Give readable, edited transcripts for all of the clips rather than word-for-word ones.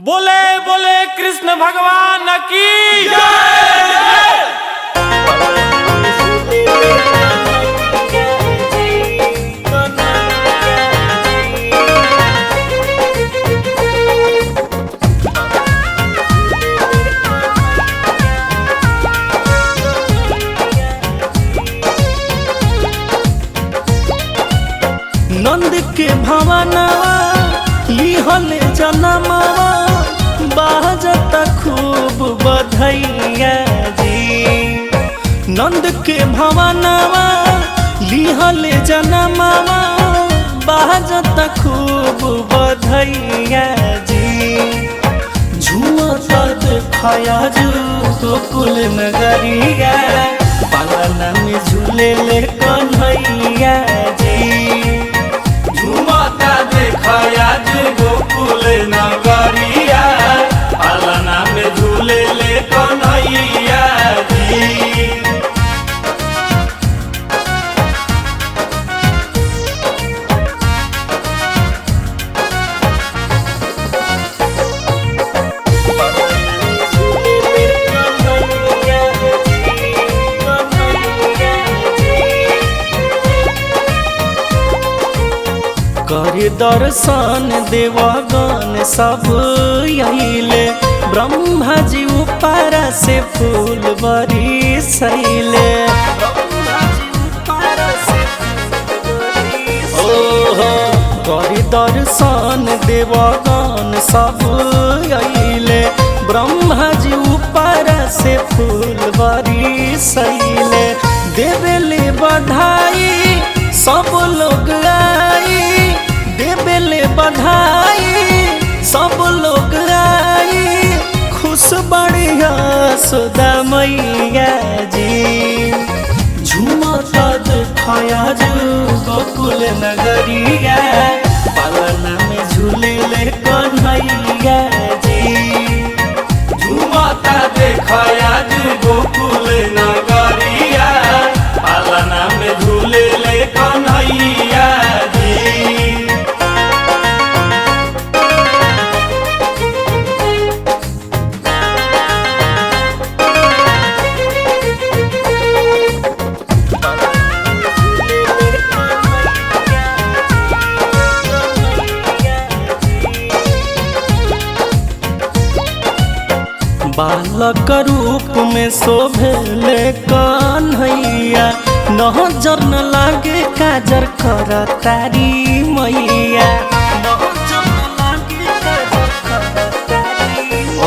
बोले बोले कृष्ण भगवान की जय। नंद के भवनवा लिहले जनमवा बाजता खूब बधैया जी। नंद के भवनवा लिहले जनमवा बाजता खूब बधैया जी। झूमता देखया जो गोकुल नगरिया पालना में झूले ले कन्हैया जी। झूमता देखया जो गोकुल नगरिया पालना में झूले ले कन्हैया जी। करे दर्शन देवगन सब यहिले ब्रह्मा जी ऊपर से फूल बरसैले। ओहो करे दर्शन देवगन सब यहिले ब्रह्मा जी ऊपर से फूल बरसैले। देवेले बधाई सब लोग आई देवेले बधाई सब लोग आई खुश बढ़िया सुदा मैया जी। झूमता देखया जो गोकुल नगरिया पालना में झूले ले कन्हैया जी। झूमता देखया जो गोकुल नगरिया पालना में झूले ले कन्हैया जी। बालक रूप में शोभेले कन्हैया नजर न लागे काजर कर तारी मैया।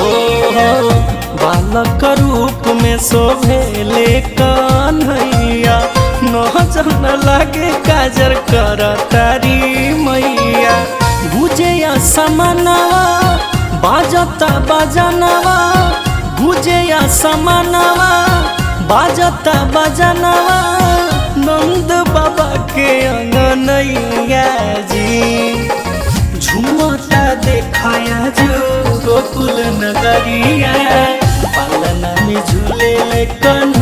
ओहो बालक रूप में शोभेले कन्हैया नजर न लागे काजर कर तारी मैया। बुझे समानवा बाजता बजनवा गुजे समानवा बाजता बजनवा नंद बाबा के अंगनैया जी। झूमता देखया जो गोकुल नगरिया पालना में झूले ले कन्हैया।